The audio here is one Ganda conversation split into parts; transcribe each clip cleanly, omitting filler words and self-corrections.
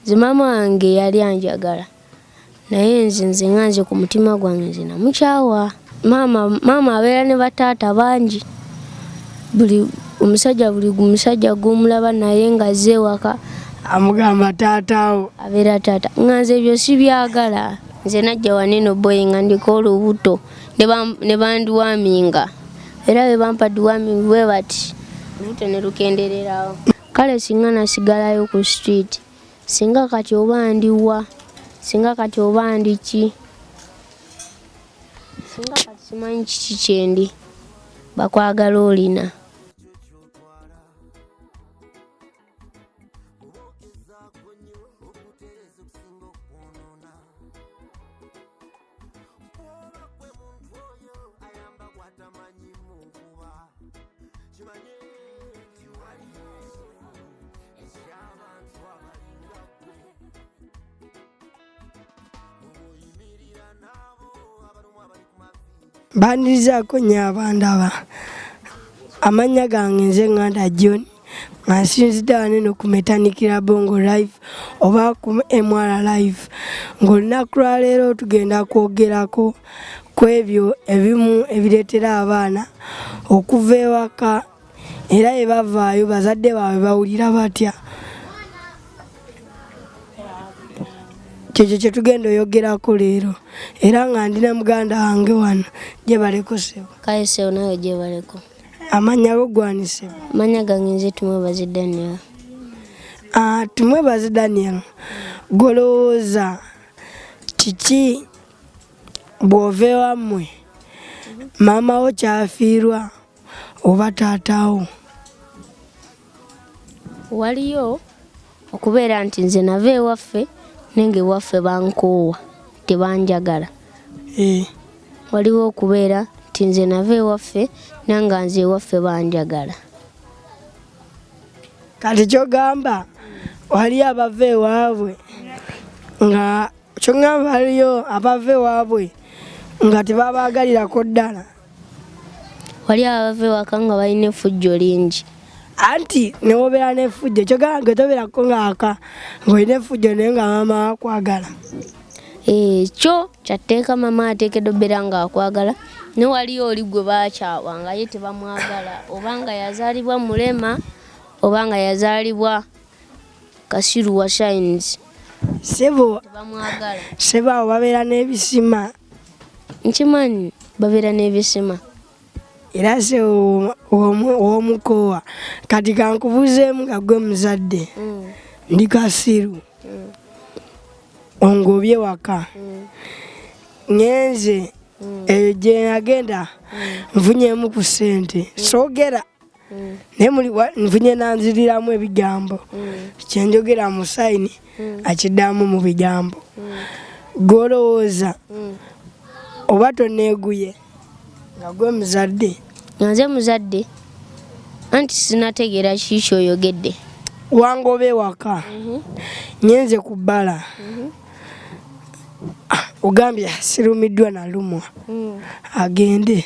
Zimama wange yali anjagala. Naye nze nganze ku mutima gwange nze namukyawa. Mama abeera ne bataata bangi. Buli omusajja gumulaba naye nga azze waka amugamba taataawo abeera taata. Nganze ebyo sibyagala. Nze najja waneno boy nga ndiko olubuto ne bandiwaminga. Era be bampa diwamingi bwe bati. Olubuto ne lukendererawo. Kale singa nasigalayo ku street. Singa kati oba ndiwa. Singa kati oba ndiki. Singa kati simanyi kiki kyendi. Bakwagala olina. Bandirizako nyabandaba amanya gange nze nganda John ngasinzidde waneno ku Metanikira Bongo Live oba ku MR Live ng'olunaku lwa leero tugenda kwogerako ku ebyo ebimu ebireetera abaana okuva ewaka era ebavaayo bazadde baabwe bawulira batya. Kyekyo kye tugenda oyogerako leero era nga ndina muganda wange wano Gyebaleko Ssebo. Kale Ssebo nawe Gyebaleko. Amannya go gwani Ssebo? Amanya gange nze Tumwebaze Daniel. Tumwebaze Daniel. Golowooza kiki bw'ova ewammwe maama wo kyafiirwa oba taataawo? Waliyo okubeera nti nze nava ewaffe nenge ewaffe bankoowa tebanjagala. Waliwo okubeera nti nze nava ewaffe nanga nze ewaffe banjagala. Kati kyogamba waliyo abava ewaabwe nga kyogamba waliyo abava ewaabwe nga tebabaagalirako ddala. Waliyo abava ewaka nga balina effujjo lingi. Anti newobeera n'effujjo kyogamba gwe tobeerako ng'aka ng'olina effujjo naye nga maama akwagala. Ekyo kyatteeka maama ateekeddwa obbeera ng'akwagala. Ne waliyo oli gwe baakyawa nga ye tebamwagala oba nga yazaalibwa mulema oba nga yazaalibwa Kasiru wa Shines. Ssebo tebamwagala. Ssebo abo babeera n'ebisima. Nkimanyi babeera n'ebisima. Era se ow'omukoowa kati kankubuuzeemu nga gwe muzadde ndi Kasiru ongobye waka ngenze eyo gye nagenda nfunyeemu ku ssente soogera naye nfunye nanziriramu ebigambo kyenjogera mu sayini akiddamu mu bigambo. Golowooza oba toneeguye nga gwe muzadde? Nze muzadde anti sinategeera kiki kyoyogedde. Wangobe waka nyenze ku bbala ogambye sirumiddwa nalumwa agende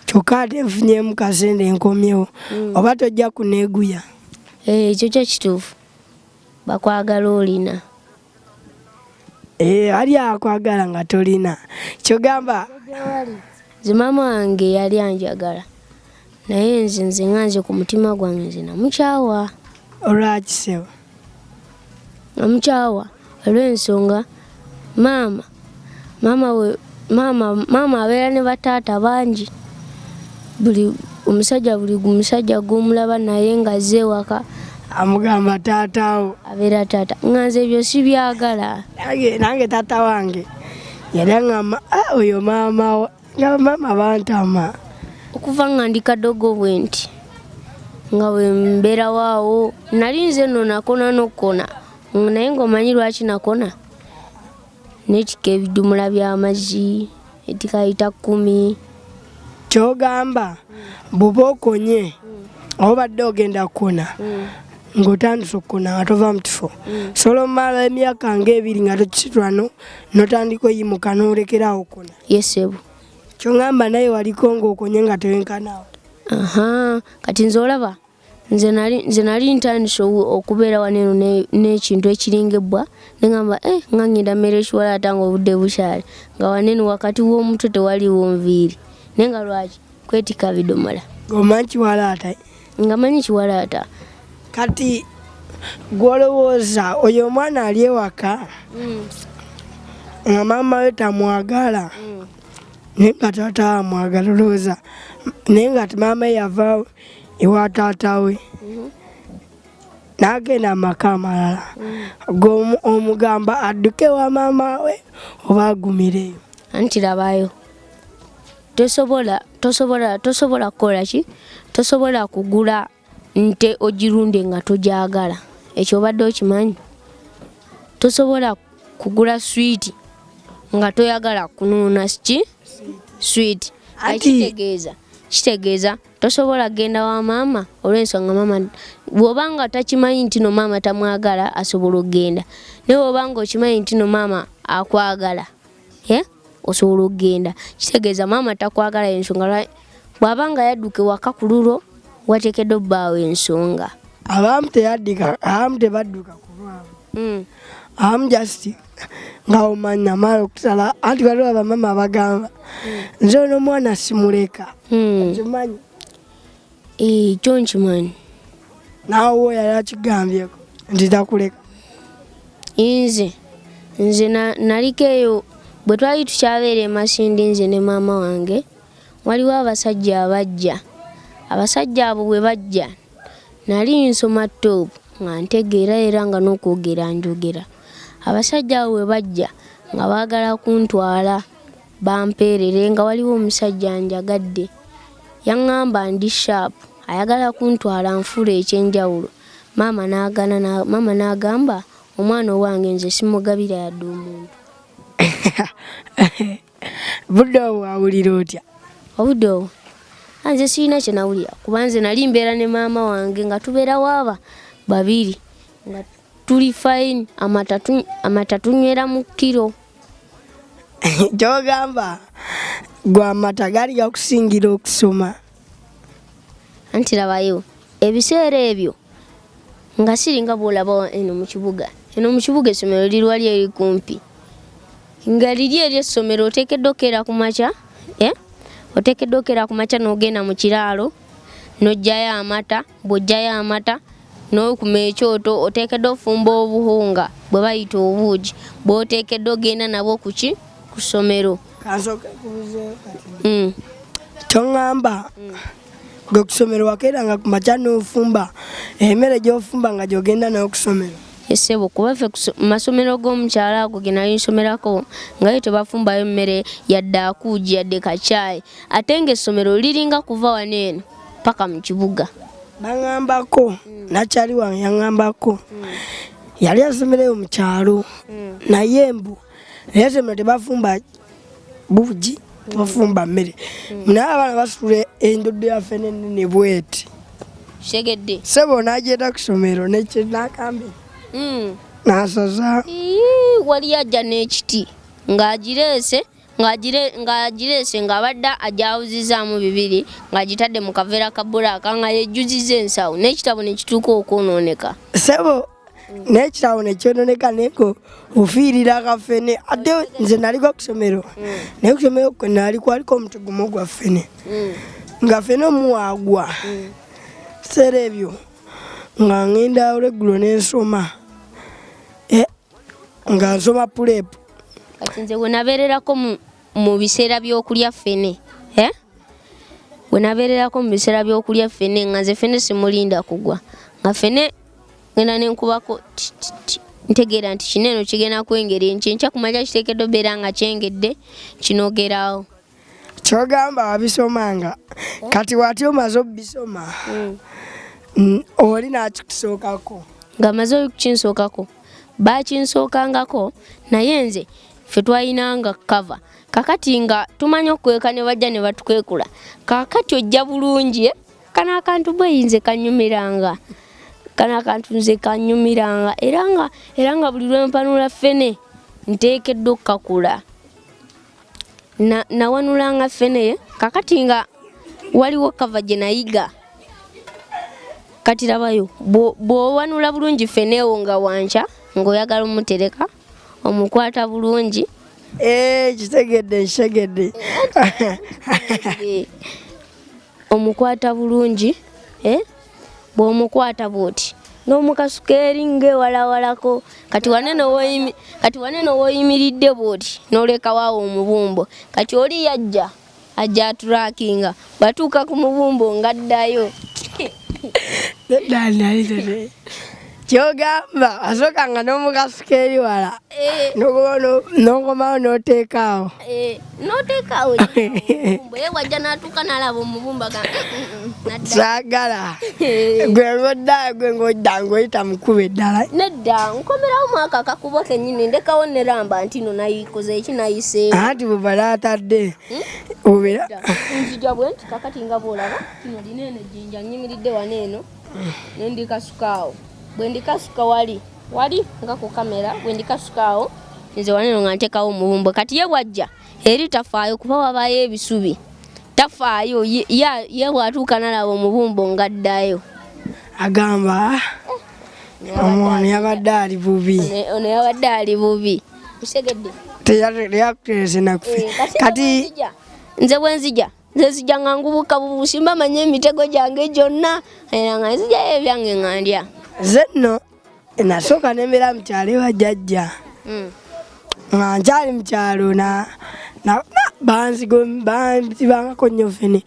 kyokka ate nfunyeemu kasente enkomyewo oba tojja kuneeguya? Ekyo kyo kituufu. Bakwagala olina. Ali akwagala nga tolina. Kyogamba nze maama wange yali anjagala naye nze nganze ku mutima gwange nze namukyawa. Olwaki Ssebo? Namukyawa olw'ensonga maama abeera ne bataata bangi. Buli omusajja gumulaba naye nga azze waka amugamba taataawo abeera taata. Nganze ebyo sibyagala. Nange taata wange yali aŋŋamba oyo maama nga maama bantama. Okuva nga ndi kadogo bwe nti nga bwe mbeera waawo nali nze nno nakona n'okona naye ng'omanyi lwaki nakona? Neetika ebidumula by'amazzi etikayita 10. Kyogamba bw'oba okonye oba obadde ogenda kukona ng'otandise okukona nga tova mu kifo sobola omala emyaka nga2 nga tokisitula n'otandika oyimuka n'olekerawo okona. Yes Ssebo. Kyongamba naye waliko ng'okonye nga tewenkanaawo. Kati nze olaba nze nali ntandise okubeera waneno n'ekintu ekiringebwa neŋŋamba nga ngenda mmere ekiwalaata nga obudde bukyali nga waneno wakati w'omutwe tewaliwo nviiri naye nga lwaki kwetika bidomola. Omanyi kiwalaata? Nga manyi kiwalaata. Kati gwolowooza oyo omwana ali ewaka nga maama we tamwagala naye nga taata amwagala olowooza naye nga maama we yava ewa taata we n'agenda amaka amalala omugamba adduke wa maama we oba agumireyo. Anti labayo tosobola kukola ki? Tosobola kugula nte ogirunde nga togyagala. Ekyo obadde okimanyi? Tosobola kugula swiiti nga toyagala kunuuna ki? Swiiti. Kitegeeza tosobola genda wa maama olw'ensonga maama bw'obanga takimanyi nti no maama tamwagala asobola okugenda naye bw'obanga okimanyi nti no maama akwagala osobola okugenda. Kitegeeza maama takwagala ensonga bw'abanga yadduka ewaka ku lulo wateekeddwa obbaawo ensonga. Abamu tebadduka ku lwabwe abamu just nga omanyi namala okusala anti waliwo abamama abagamba nze ono omwana simuleka. Okimanyi? Kyo nkimanyi. Naawe oyo yali akigambyeko nti takuleka. Nze naliko eyo bwe twali tukyabeera e Masindi nze ne maama wange waliwo abasajja abajja. Abasajja abo bwe bajja nali nsoma ttoopu nga ntegeera era nga n'okwogera njogera. Abasajja abo bwe bajja nga baagala kuntwala bampeerere nga waliwo omusajja anjagadde yaŋŋamba ndi shaapu ayagala kuntwala nfula ekyenjawulo. Maama n'agamba omwana owange nze simugabira yadde omuntu. Budde obwo wawulira otya? Obudde obwo nze sirina kye nawulira kuba nze nali mbeera ne maama wange nga tubeera waaba babiri nga tuli fine amata tunywera mu kiro. Kyogamba gwe amata gali gakusingira okusoma. Anti labayo ebiseera ebyo nga siringa bw'olaba eno mu kibuga. Eno mu kibuga essomero lirwali eri kumpi nga liri ery'essomero oteekeddwa okkeera ku makya oteekeddwa okkeera ku makya n'ogenda mu kiraalo n'oggyayo amata. Bw'oggyayo amata n'okuma ekyoto oteekeddwa ofumba obuhunga bwe bayita obuugi bw'oteekeddwa ogenda nabwo ku ssomero. Kyoŋŋamba gwe ku ssomero wakeeranga ku makya n'ofumba emmere gy'ofumba nga gy'ogenda nayo ku ssomero. Essebo kuba ffe mu masomero g'omukyala ago ge nali nsomerako nga yo tebafumbayo mmere yadde akuugi yadde kacaayi ate ng'essomero liringa kuva wano eno paka mu kibuga. Baŋŋambako nakyali wange yaŋŋambako yali asomereyo mu kyalo naye mbu naye essomero tebafumba buugi tebafumba mmere naye abaana basitula endoddo ya ffene ennene bweti. Segedde ssebo n'agyeta ku ssomero n'akambe n'asaza. Wali ajja n'ekiti ng'agireese ng'abadde agyawuzizaamu bibiri ng'agitadde mu kaveera ka bbulaaka nga yejjuziza ensawo n'ekitabo ne kituuka okwonooneka. Ssebo n'ekitabo ne kyonooneka naye ko ofiirira akafene ate nze naliko ku ssomero naye ku ssomero kwe naali kwaliko omuti gumu ogwa ffene nga ffene omuwaagwa. Biseera ebyo nga ngenda olweggulo n'ensoma nga nsoma puleepu. Kati nze bwe nabeererako mu biseera by'okulya ffene nga nze ffene simulinda kugwa nga ffene ngenda nenkubako ntegeera nti kino eno kigenda kwengera enkyenkya ku makya kiteekeddwa obeera nga kyengedde kinogerawo. Kyogamba wabisomanga kati wati omaze obisoma oli n'akikusookako. Nga maze okukinsookako bakinsookangako naye nze ffe twalinanga kava kakati nga tumanyi okukweka ne bajja ne batukwekula kakati ojja bulungi kano akantu bweyinze kanyumiranga era nga buli lwempanula ffene nteekeddwa okukakula. Nawanulanga ffene kakati nga waliwo kava gye nayiga kati labayo bw'owanula bulungi feneewo nga wanca ng'oyagala omutereka omukwata bulungi kitegedde omukwata bulungi bw'omukwata bw'oti n'omukasuka eri ng'ewalawalako kati wanene w'oyimiridde bw'oti n'olekawaawo omubumbo kati oli yajja ajja atulakinga batuuka ku mubumbo ng'addayo kyogamba asookanga n'omukasuka eri wala n'okomawo n'oteekaawo wajja n'atuuka n'alaba omubumba saagala gwe ng'odda ng'oyita mukuba eddala nedda nkomerawo mwaka akakubo kennyini ndekawo neramba nti no nayikoze eki nayiseewo anti bubala atadde nzija bwe nti kakati nga bwolaba kino lineeno ejjinja nyimiridde waneeno nendikasukaawo bwe ndikasuka wali nga ku kamera bwe ndikasukaawo nze waneeno nga nteekawo omubumbo kati ye bwajja eri tafaayo kuba wabaayo ebisubi tafaayo ye bwatuuka nalaba omubumbo ng'addayo agamba ono yabadde ali bubi ono yabadde ali bubi usegedde teyakuterese nakufe kati nze bwenzija nga ngubuka bubusi mbamanya emitego gyange gyonna era nga nzijayo ebyange nga ndya ze nno nasooka nembeera mu kyalo ewa jjajja nga nkyali mu kyalo banzibangako nnyo fene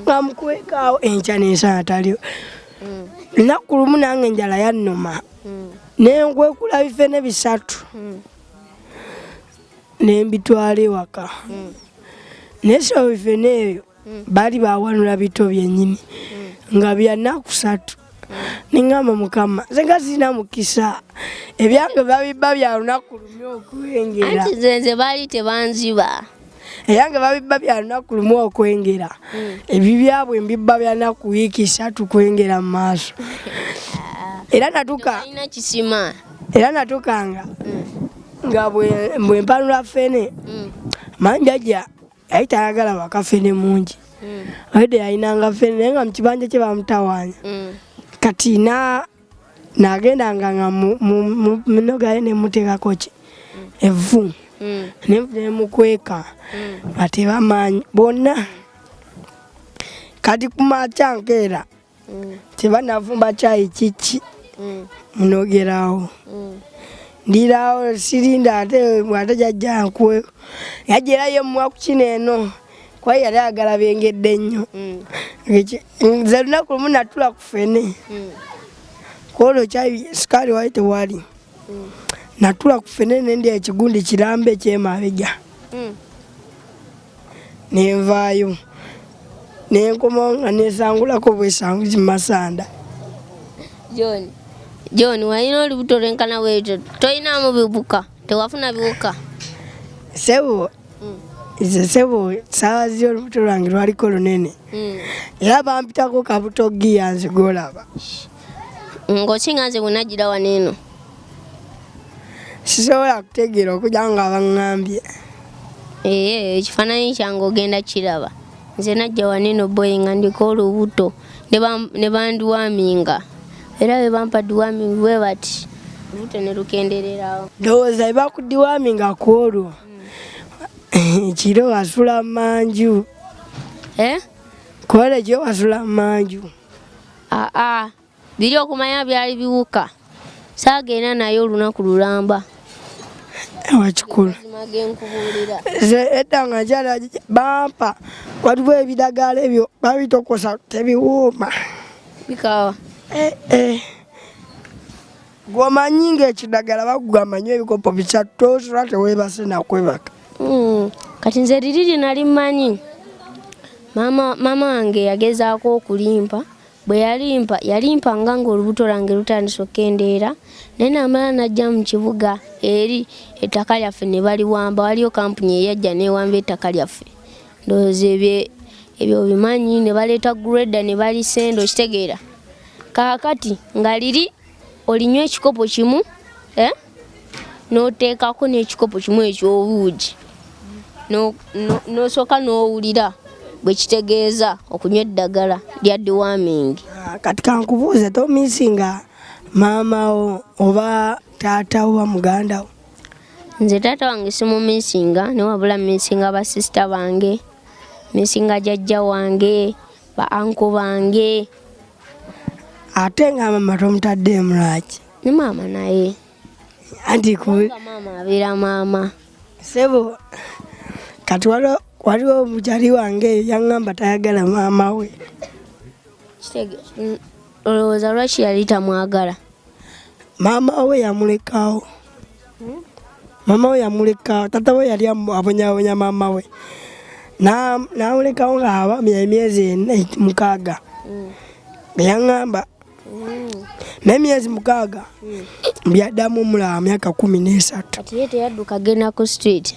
nga mukwekaawo enkya n'ensana taliyo lunaku lumu nange enjala yannuma nenkwekula bifene 3 nembitwala ewaka naye so bifene ebyo baali bawanula bito byennyini nga bya nnaku 3 ningamba mukama zenga sina mukisa ebyange babibba bya lunaku lumu okwengera anti nze baali tebanziba eyange babibba bya lunaku lumu okwengera ebibyabwe mbibba bya nnaku wiiki 3 kwengera mu maaso era natukanga nga bwe mpanula fene manjajja yali tayagala bakafene mungi ede yayinanga fene naye nga mu kibanja kye bamutawaanya kati nagendanga nga munogaye nemuteekako ki evvu nemukweka nga tebamaanyi bonna kati kumakya nkeera tebanavumba kyayi kiki munogerawo ndirawo sirinda ate jajja nkuwe yajerayo muwa ku kino eno kwaye yali agala bengedde nnyo nze lunaku lumu natula ku fene kwolwo kyayi sikaali wali tewali natula ku fene nendya ekigundi kirambe ekyemabega nenvaayo nenkomawo nga nesangulako bwesanguzi mumasanda John walina olubuto lwenkana bwetyo toyinaamu bibuka tewafuna biwuka sebo saawa zi olubuto lwange lwaliko lunene era bampitako kabuto giya nze golaba ng'okinga nze bwenagira waneeno sisobola kutegeera okujja nga baŋŋambye ekifaananyi kyange ogenda kiraba nze najja waneeno boy nga ndiko olubuto ne bandiwaminga era bwe bampa diwamingi bwe bati olubuto ne lukendererawo ndowooza ebakudiwaminga ku olwo ekiro wasula manju kuwala ekiro wasula manju biri okumanya byali biwuka saagenda naye olunaku lulamba wakikulu edda nga njala bampa waliwo ebidagala ebyo babitokosa tebiwooma bikawa gwomanyi ngaekidagala bakugamba nyo ebikopo 3 tosula teweebase nakwebaka kati nze liri nali mmanyi mama wange yagezaako okulimpa bwe yalimpa nga olubuto lwange lutandise okkendeera naye namala najja mu kibuga eri ettaka lyaffe ne baliwamba waliyo kampuni eyajja newamba ettaka lyaffe ndowooza ebyo bimanyi ne baleeta greda ne balisenda okitegeera kaakati nga liri olinywa ekikopo kimu n'oteekako n'ekikopo kimu ekyobuugi n'osooka n'owulira bwe kitegeeza okunywa eddagala lya deworming kati kankubuuze tomisinga maama wo oba taata oba muganda wo? Nze taata wange simumisinga ne wabula misinga basisita bange, misinga jjajja wange, ba anko bange. Ate nga mama tomutaddeemu lwaki? Ne maama naye. Anti maama abeera maama. Sebo, kati waliwo omukyali wange yaŋŋamba tayagala maama we. Olowooza lwaki yali tamwagala? Maama we yamulekawo. Maama we yamulekawo. Tata we yali abonyabonya maama we. N'amulekawo ng'abamya emyezi 6. Yaŋŋamba n'emyezi 6 byaddamu omulaba myaka 13. Kati ye teyadduka agenda ku street?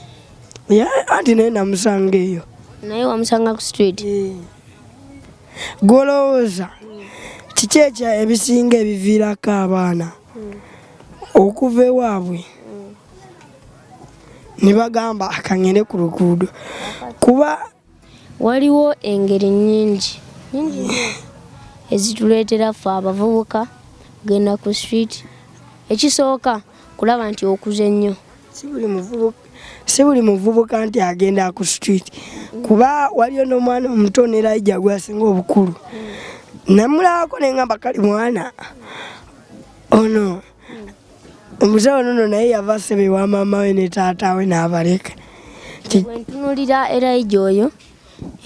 Anti naye namusanga eyo. Naye wamusanga ku street? Gwolowooza kiki ekyo ebisinga ebiviirako abaana okuva ewaabwe ne bagamba akangende ku luguudo? Kuba waliwo engeri nnyingi ezituleetera ffe abavubuka kugenda ku street. Ekisooka kulaba nti okuze nnyo. Si buli muvubuka nti agenda ku street, kuba waliyo n'omwana omuto ne Elijah gwasinga obukulu. Namulabako ne ngamba kali mwana ono omusawo nono naye yava ssebe wa maama we ne taata we n'abaleka. Bwe ntunuulira Elijah oyo,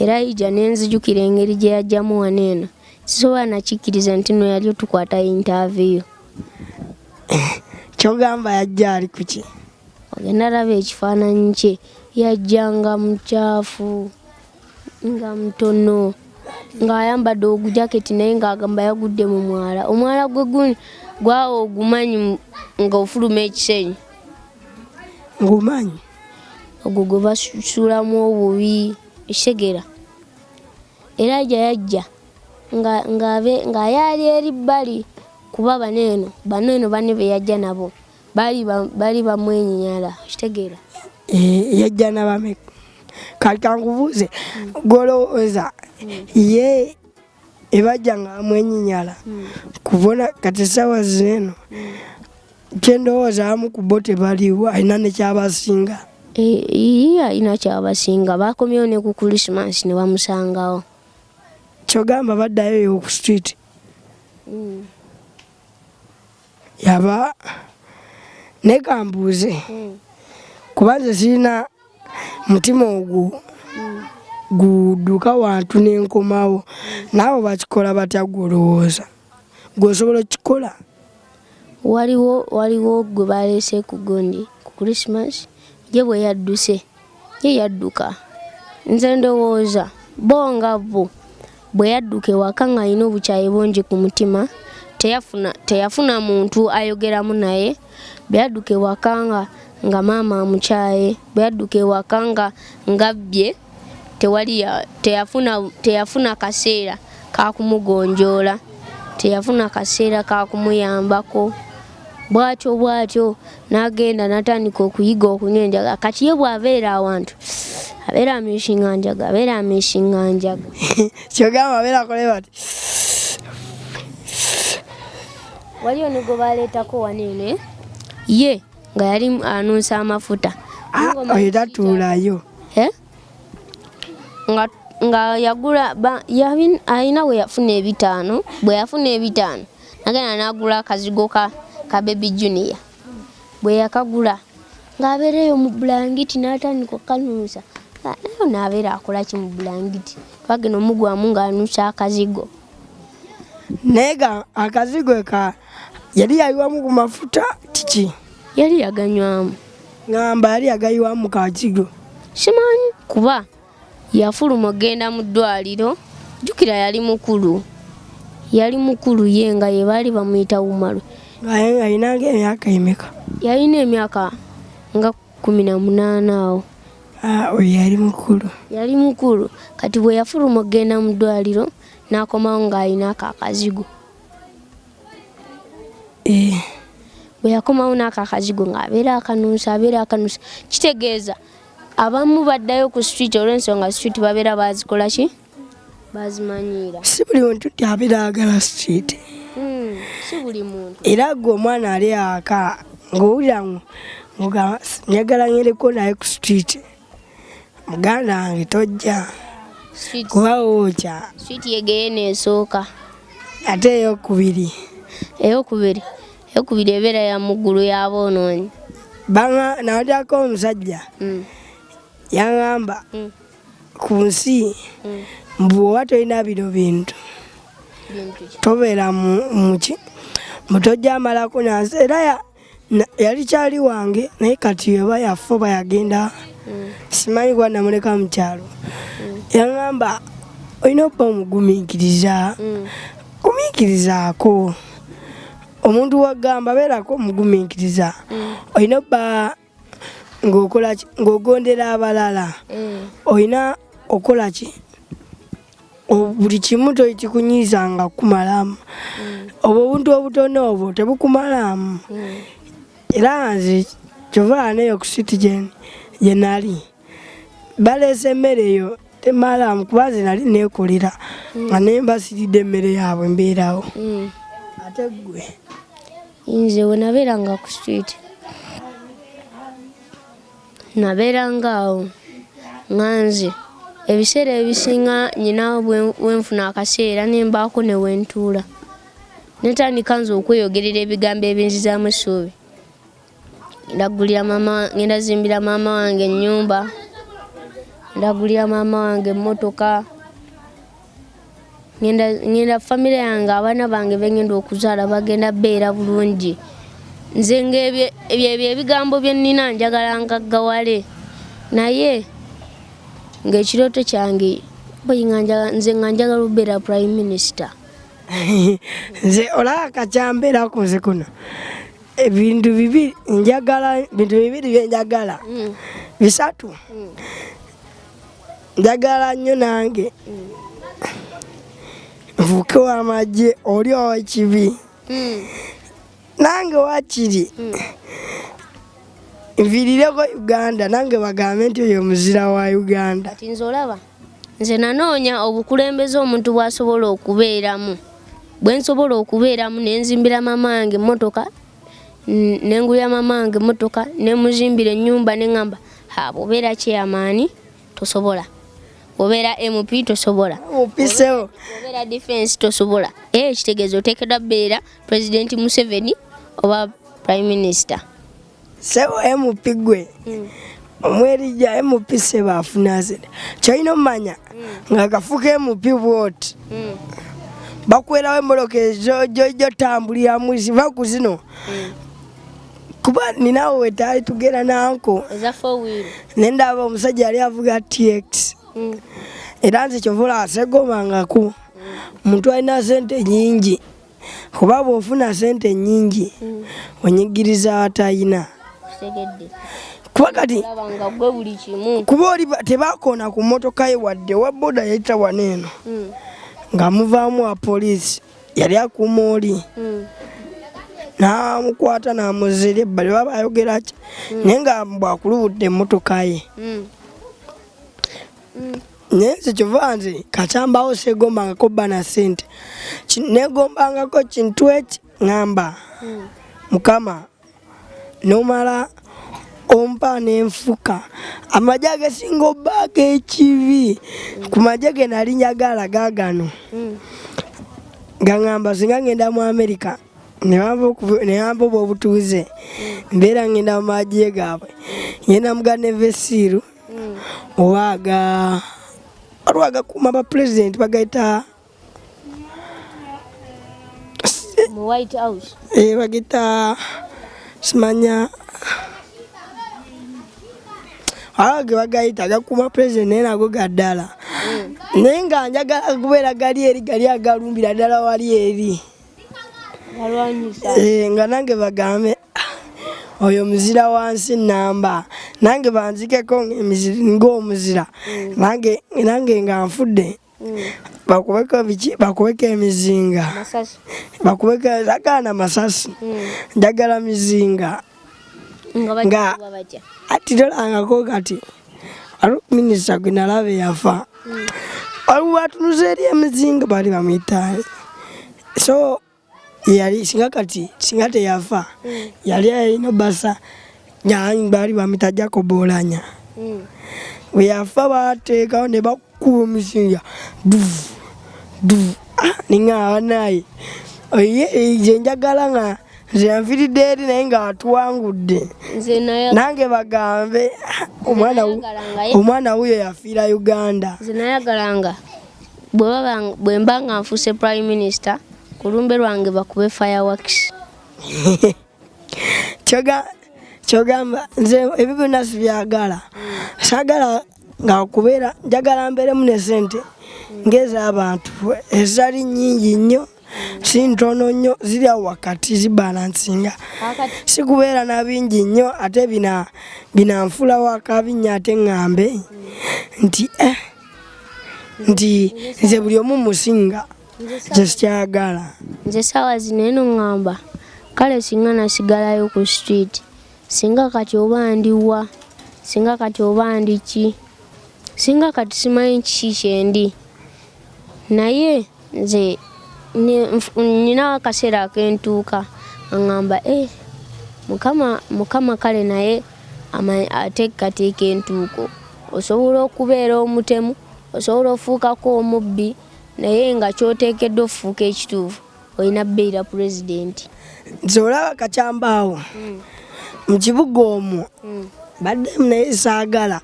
Elijah ne nzijukira engeri gye yajjamu wano eno, sisobola nakikkiriza nti no yali otukwata interview. Kyogamba yajja ali ku ki? Ogenda laba ekifaananyi kye, yajja nga mukyafu, nga mutono, ng'ayambadde ogujaketi naye ng'agamba yagudde mu mwala. Omwala gwe gwawo ogumanyi ng'ofuluma ekisenyi? Ngumanyi. Ogwo gwe basuulamu obubi, ekitegeera. Elijah yajja ng'ayaali eri bbali, kuba bano eno banne be yajja nabo bali bamwenyinyala, ekitegeera. Yajja nabameka. Kati kankubuuze, gwolowooza ye ebajja nga bamwenyinyala kubona kati essaawa zino kyendowooza abamu ku bo tebaliwo, alina nekyabasinga. Alina kyabasinga. Bakomyewo ne ku Christmas ne bamusangawo. Kyogamba baddayo yo ku street. Yaba ne kambuuze kuba nze sirina mutima ogwo gudduka wantu n'enkomawo. Naawe bakikola batya gwolowooza? Gw'osobola okukikola? Waliwo gwe baleese ku gundi ku Christmas, ye bwe yadduse, ye yadduka. Nze ndowooza bo nga bo bwe yadduka ewaka ng'alina obukyayi bungi ku mutima, teyafuna muntu ayogeramu naye. Bwe yadduka ewaka nga maama amukyaye, bwe yadduka ewaka ngabbye, teyafuna kaseera kakumugonjoola, teyafuna kaseera kakumuyambako. Bwatyo n'agenda n'atandika okuyiga okunywa enjaga. Kati ye bw'abeera awantu abeera amiisinga njaga. Kyogamba abeera akole bati. Waliyo ne gwe baleetako wano eno ye nga yali anuusa amafuta. Oyo tatuulayo. Nga yagula alina we yafuna 5. Bwe yafuna 5 nagenda n'agula akazigo ka Baby Junior. Bwe yakagula ng'abeereyo mu bulangiti n'atandika okanuusa. Nayo n'abeera akola ki mu bulangiti? Twagenda omugwamu ng'anuusa akazigo. Naye akazigo yali yayiwamu ku mafuta kiki? Yali yaganywamu. Ngamba yali yagayiwamu kakigo. Simanyi kuba yafuluma ogenda mu ddwaliro. Jjukira yali mukulu ye nga ye baali bamuyita Umaru. Ayinanga emyaka emeka? Yalina emyaka nga 18 awo. Oyo yali mukulu. Kati bwe yafuluma ogenda mu ddwaliro n'akomawo ng'alina akazigo. Bwe yakomawo n'akazigo ng'abeera akanuusa. Kitegeeza abamu baddayo ku street olw'ensonga street babeera bazikola ki? bazimanyira si buli muntu abeera agala street si buli muntu era gwe omwana ali aka ng'owulira nga njagala ngereko naye ku street muganda wange tojja kuba wookya street yegeye neesooka ate eyokubiri ebeera ya muggulu y'aboonoonyi nawatyako omusajja yaŋŋamba ku nsi bw'oba tolina bino bintu tobeera mutojja amalako nansi era yali kyali wange naye kati eba yaffe oba yagenda simanyi kuba namuleka mu kyalo yaŋŋamba olina okuba omugumiikirizaako omuntu wagamba beerako omugumiikiriza olina okuba ng'ogondera abalala olina okola ki buli kimu tokikunyiizanga kukumalamu obwo obuntu obutono obwo tebukumalamu era nze kyova neyo ku siti gye nali baleese emmere eyo temalamu kuba nze nali neekolera nga nembasiridde emmere yaabwe mbeerawo ate ggwe nze we nabeeranga ku street nabeeranga awo nga nze ebiseera ebisinga nyina wenfuna akaseera nembaako ne wentuula netandika nze okweyogerera ebigambo ebinzizaamu essuubi ngenda zimbira maama wange ennyumba ndagulira maama wange emmotoka ngenda famire yange abaana bange bengenda okuzaala bagenda beera bulungi nze ngaebyo ebigambo bye nnina njagala ngaggawale naye ng'ekirooto kyange nze nga njagala okubeera prime minister nze olaba kakyambeerako nze kuno ebintu bibiri byenjagala bisatu njagala nnyo nange nfuuke w'amagye oli owekibi nange wakiri nviirireko Uganda nange bagambe nti oyo muzira wa Uganda. Kati nze olaba nze nanoonya obukulembeze omuntu bw'asobola okubeeramu bwe nsobola okubeeramu nenzimbira maama wange emmotoka nengulira maama wange emmotoka nemuzimbira ennyumba neŋŋamba bw'obeera chairman tosobola bw'obeera MP tosobola bw'obeera defense tosobola ekitegeezo oteekeddwa beera President Museveni oba Prime Minister. Sebo MP gwe omwerija MP sebo afuna zeda kyolina omumanya nga kafuka MP bwoti bakwerawo emmoloka ezo gyotambuliramu ziva ku zino kuba ninawe wetaali tugenda nanko nendaba omusajja yali avuga TX era nze kyovula asegomangako omuntu alina sente nyingi kuba bw'ofuna sente nyingi onyigiriza watayina kuba kati kuba oli tebakoona ku mmotoka ye wadde wa boda yayita waneeno nga muvaamu wa poliisi yali akuuma oli n'amukwata n'amuzira ebbali baba ayogera ki naye nga bwakulubudde emmotoka ye naye nze kyova nze kakyambawo seegombangako bba na ssente neegombangako kintu eki ŋŋamba mukama nomala ompa n'enfuka amagye agasinga obbaako ekibi ku magye ge nali njagala gaagano gaŋŋamba singa ngenda mu America ne bampa obutuuze mbeera ngenda mu magye gaabwe ngenda mugana evesiiru oba waliwo agakuuma bapulezidenti bagayita mu White House bagayita simanya ge bagayita agakuuma pulezidenti naye nago gaddala naye nga njagala kubeera gali eri gali agalumbira ddala wali eri nga nange bagambe oyo muzira wansi namba nange banzikeko ng'omuzira nange nga nfudde bakubeko emizinga bakubeko agana masasi njagala mizinga nga ati tolangako kati minisita gwe nalaba yafa Batunuza eri emizinga bali bamuyita. So yali singa teyafa yali alina basa nyanyi bali bamuyita Jacob Oulanya. We yafa bateekawo ne bakuba omuzinga ninga naye oye njagala nga nze nfiridde eri naye nga atuwangudde nange bagambe omwana wuyo yafiira Uganda. Nze nayagalanga bwe mba nga nfuuse prime minister ku lumbe lwange bakube fireworks. Kyogamba nze ebyo byonna sibyagala. Saagala nga kubeera njagala mbeeremu ne ssente ng'ez'abantu ezitali nnyingi nnyo si ntono nnyo ziri awo wakati zibalansinga. Si kubeera na bingi nnyo ate binanfulawo akabinnya ate ŋŋambe nti nze buli omu musinga nze sikyagala. Nze saawa zino eno ŋŋamba kale singa nasigalayo ku street singa kati oba ndiwa singa kati oba ndiki singa kati simanyi kiki kyendi naye nze nina akaseera akentuuka aŋŋamba mukama kale naye ateekateeka entuuko. Osobola okubeera omutemu osobola ofuukako omubbi naye nga kyoteekeddwa ofuuka ekituufu olina bbeera pulezidenti. Nze olaba kakyambaawo mu kibuga omwo baddemu naye saagala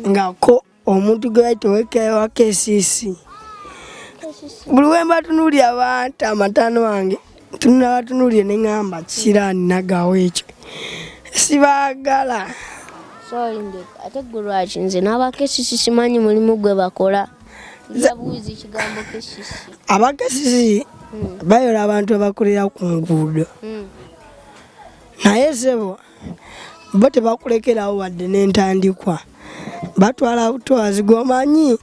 ngako omuntu gwe bayita ow'ekkeeya KCC. Buli we mbatunuulira abantu amataano wange tunula batunuulire ne ŋŋamba kiraani nagawo ekyo sibaagala. Ate gwe lwaki nze n'abakesisi simanyi mulimu gwe bakola yabuuzi kigambo kesisi. Abakesisi bayola abantu abakolera ku nguudo naye sebo bo tebakulekerawo wadde n'entandikwa batwala butwazi gwomanyi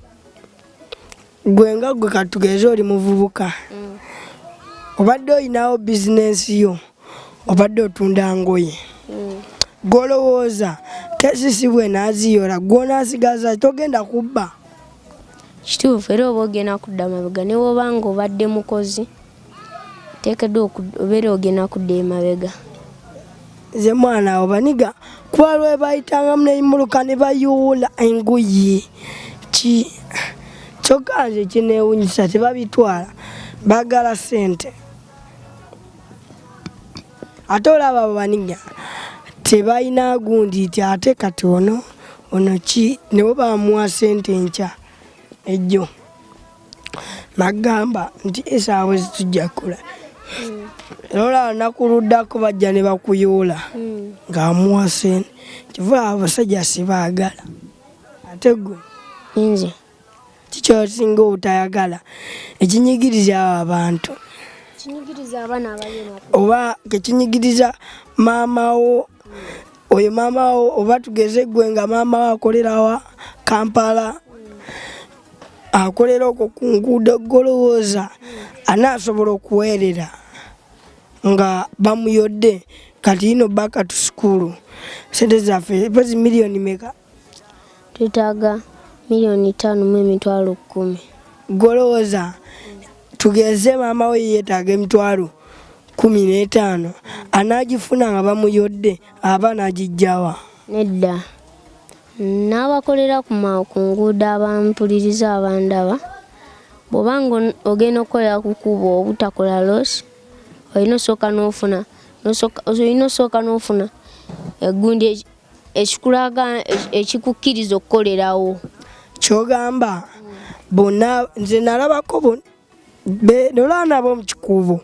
gwe nga gwe katugeze oli muvubuka obadde olinawo bizinensi yo obadde otunda ngoye golowooza kesisi bwe naaziyola gw'onaasigaza togenda kubba. Kituufu era oba ogenda kudda mabega ne bw'obanga obadde mukozi teekeddwa obeera ogenda kudda emabega. Nze mwana obaniga kuba lwe bayitangamu n'eyimuluka ne bayoola engoye kyokka nze kineewunyisa tebabitwala baagala ssente. Ate olaba abaniga tebalina gundi nti ate kati ono ki ne bwe bamuwa ssente nkya ejjo bagamba nti esaawa zitujja kula era olaba nakuluddako bajja ne bakuyoola ng'amuwa ssente kiva abasajja sibaagala. Ate gwe nze kikyosinga obutayagala ekinyigiriza abo abantu kinyigiriza abaana abalina oba kekinyigiriza maama wo oyo maama wo oba tugeze gwe nga maama wo akolerawa Kampala akolera okwo ku nguudo golowooza anaasobola okuweerera nga bamuyodde kati ino baka tu sukulu sente zaffe pezi miliyoni meka twetaaga miliyoni 5,10,000. golowooza tugeze maama we yeetaaga emitwalo 15 anaagifuna nga bamuyodde aba naagijjawa nedda n'abakolera ku nguudo abampuliriza abandaba bw'obanga ogenda okukolera ku kkubo obutakola losi olina osooka n'ofuna egundi ekikulaga ekikukkiriza okukolerawo. Kyogamba bonna nze nalabako nolaba nabo mu kikuubo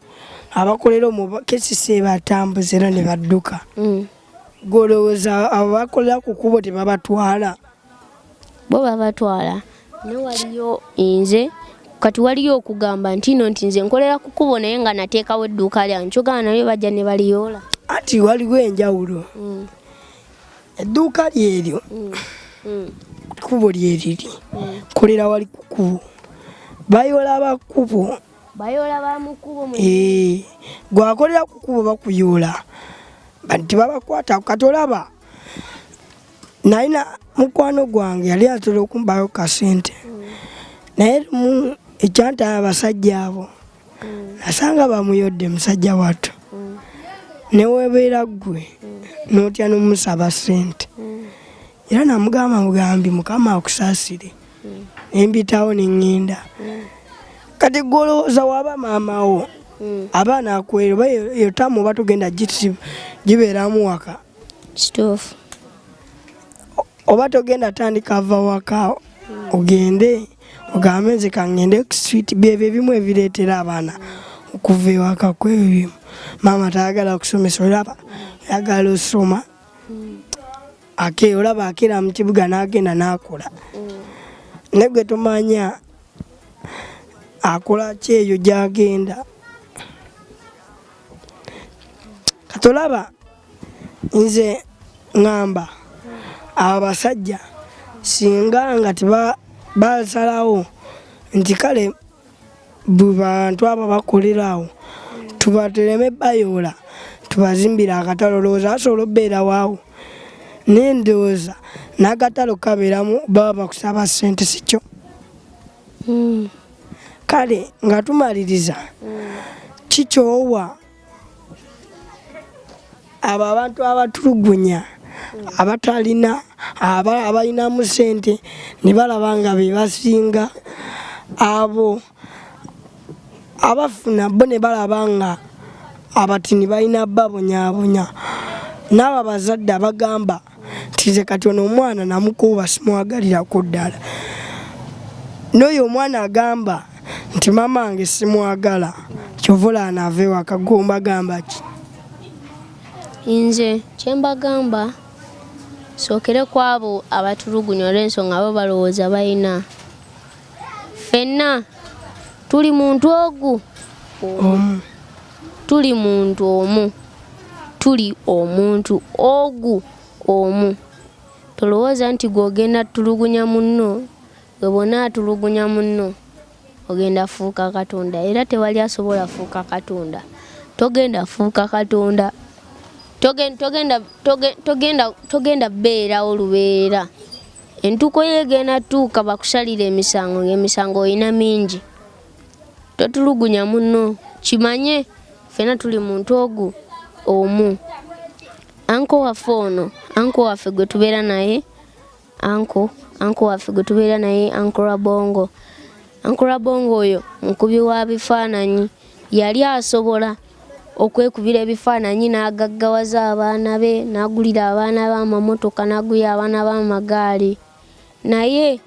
abakolera omu kesisi batambuza era ne badduka. Golowooza abo bakolera ku kkubo tebabatwala? Bo babatwala naye waliyo nze kati waliyo okugamba nti nze nkolera ku kkubo naye nga nateekawo edduuka lyange kyogamba naye bajja ne baliyoola. Anti waliwo enjawulo edduuka lyeryo kkubo lyeriri kolera wali ku kkubo bayoola bakkubo bayoola ba mu kkubo gwakolera ku kkubo bakuyoola nti babakwata kati olaba nalina mukwano gwange yali atera okumbayo kasente naye ekyanta abasajja abo nasanga bamuyodde musajja wattu newebeera ggwe n'otya n'omusaba ssente era namugamba mugambi Mukama akusaasire embitawo neŋŋenda kati gwe olowooza waba maamawo abaana akwera oba yo tamu oba togenda gibeeramu waka kituufu oba togenda tandika ava waka ogende ogambe nze kaŋŋende ku street byebyo ebimu ebireetera abaana okuva ewaka kwebyo bimu maama tayagala kusomesa olaba ayagala osoma olaba akeera mu kibuga n'agenda n'akola naye gwe tomanya akola ki eyo gy'agenda katolaba nze ŋŋamba abo basajja singa nga basalawo nti kale bwe bantu abo bakolerawo tubatereme bayoola tubazimbire akatalo olowooza asobola obbeera waawo nendowooza n'akatalo kabeeramu baba bakusaba ssente sikyo kale nga tumaliriza kikyowa abo abantu abatulugunya abatalina abalinamu ssente ne balaba nga be basinga abo abafuna bo ne balaba nga abatini balina babonyaabonya n'abo abazadde abagamba nti nze kati ono omwana namukuuba simwagalirako ddala n'oyo omwana agamba nti maama wange simwagala kyovula anaave waka gomba gamba ki nze kyembagamba sookere ku abo abatulugunya olw'ensonga abo balowooza balina ffenna tuli muntu ogu tuli muntu omu tuli omuntu ogu omu tolowooza nti gw'ogenda tulugunya munno gwe bonna atulugunya munno ogenda fuuka katonda era tewali asobola fuuka katonda togenda fuuka katonda togenda beerawo lubeera entuuko yegenda tuuka bakusalira emisango ng'emisango olina mingi totulugunya munno kimanye ffena tuli muntu ogu omu anko waffe ono anko waffe gwe tubeera naye anko waffe gwe tubeera naye anko Rabongo oyo mukubi wa bifaananyi yali asobola okwekubira ebifaananyi n'agaggawaza abaana be n'agulira abaana be amamotoka n'agulira abaana be amagaali naye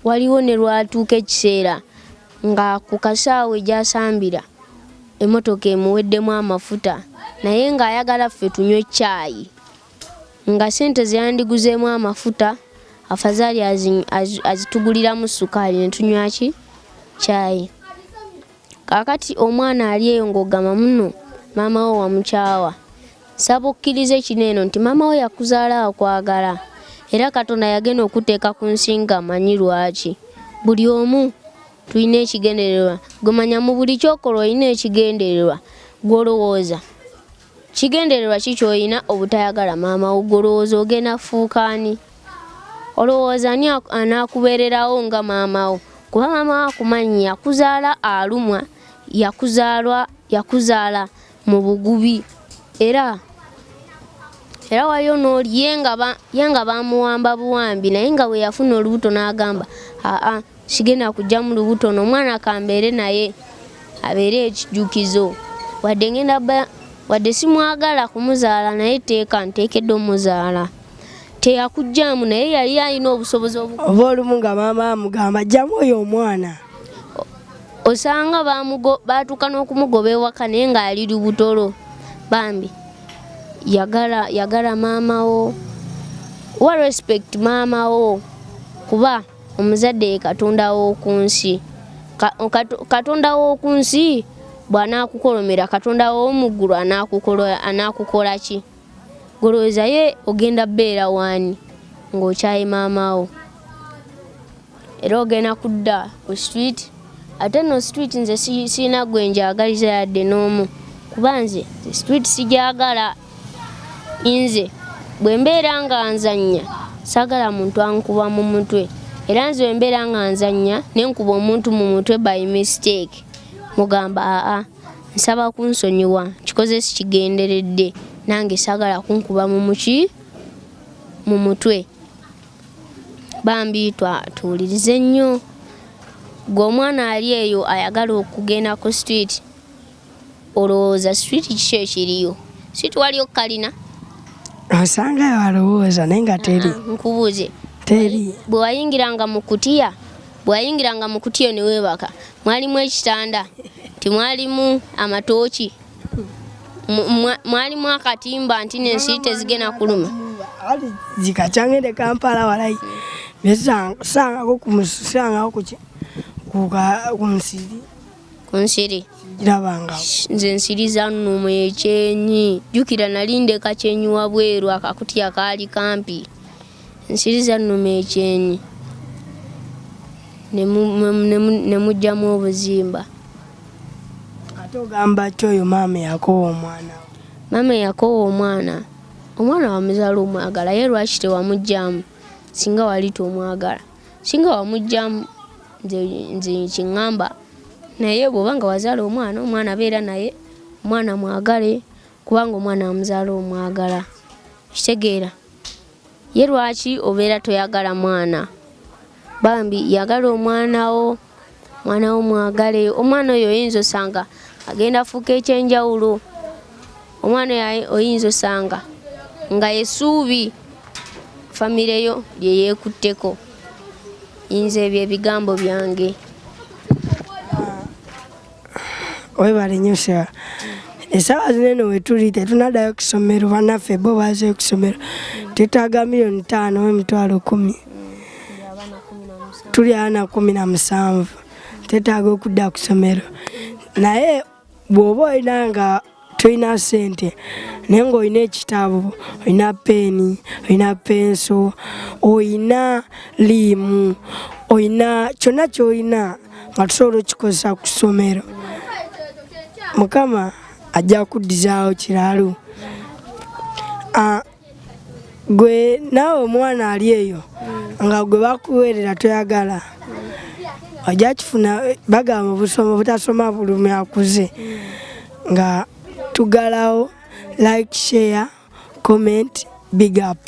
waliwo ne lwatuuka ekiseera nga ku kasaawe gy'asambira emmotoka emuweddemu amafuta naye ng'ayagala ffe tunywe caayi nga ssente ze yandiguzeemu amafuta afazaali azituguliramu sukaali ne tunywa ki caayi kaakati omwana ali eyo ng'ogamba muno maama we wamukyawa saba okkirize kino eno nti maama we yakuzaala akwagala era Katonda yagenda okuteeka ku nsi nga amanyi lwaki buli omu tulina ekigendererwa gwemanya mu buli kyokola olina ekigendererwa gw'olowooza kigendererwa ki ky'olina obutayagala maama wo gw'olowooza ogenda fuukaani olowooza ani anaakubeererawo nga maama wo kuba maama wo akumanyi yakuzaala alumwa yakuzaala mu bugubi era waliyo n'oli ye nga bamuwamba buwambi naye nga bwe yafuna olubuto n'agamba sigenda kujja mu lubuto n'omwana akambeere naye abeere ekijjukizo wadde simwagala kumuzaala naye teeka nteekedde omuzaala teyakujjaamu naye yali alina obusobozi oba olumu nga maama amugamba jjamu oyo omwana osanga baatuuka n'okumugoba ewaka naye ng'ali lubutolo bambi yagala maama wo wa respect maama wo kuba omuzadde ye katonda w'oku nsi katonda w'oku nsi bw'anaakukolomera katonda w'omu ggulu anaakukola ki goloweza ye ogenda bbeera waani ng'okyaye maama wo era ogenda kudda ku street ate no street nze siina gwe njagaliza yadde n'omu kuba nze street sigyagala nze bwe mbeera nga nzannya saagala muntu ankuba mu mutwe era nze mbeera nga nzannya nenkuba omuntu mu mutwe by mistake mugamba aa nsaba kunsonyiwa kikoze sikigenderedde nange saagala kunkuba mu mutwe bambi tuwulirize nnyo gwe omwana ali eyo ayagala okugenda ku street olowooza street kiki ekiriyo street waliyo kalina osangayo alowooza naye nga teri nkubuuze teri bwe wayingiranga mu kutiya ne weebaka mwalimu ekitanda timwalimu amatooki mwalimu akatimba nti n'ensiri tezigenda kuluma zikacangende Kampala walayi besangako ku nsiri girabanga nze ensiri zannuma ekyenyi jjukira nalinde kakyenyi wabweru akakutiya kaali kampi ensiri zannuma ekyenyi ne mujjamu obuzimba ate ogamba kyoyo maama yakowa omwana wamuzaala omwagala ye lwaki tewamugjamu singa wali tomwagala singa wamugjamu nze kiŋŋamba naye bw'oba nga wazaala omwana abeera naye omwana mwagale kubanga omwana wamuzaala omwagala kitegeera ye lwaki obeera toyagala mwana bambi yagala omwana wo mwagale omwana oyo oyinza osanga agenda afuuka ekyenjawulo omwana oyinza osanga nga essuubi famire yo lye yeekutteko yinza ebyo ebigambo byange webale nnyo sewa essaawa zino eno wetuli tetunaddayo ku ssomero bannaffe bo baazeyo ku ssomero tetaaga 5,000,000 tuli abaana 17 tetaaga okudda ku ssomero naye bw'oba olina nga tolina ssente naye ng'olina ekitabo olina peeni olina penso olina liimu olina kyonna ky'olina nga tusobola okukikozesa ku ssomero Mukama ajja kuddizaawo kiralu gwe naawe omwana ali eyo nga gwe bakuweerera toyagala ojja kifuna bagamba obusoma butasoma bulumi akuze nga tugalawo like share comment big up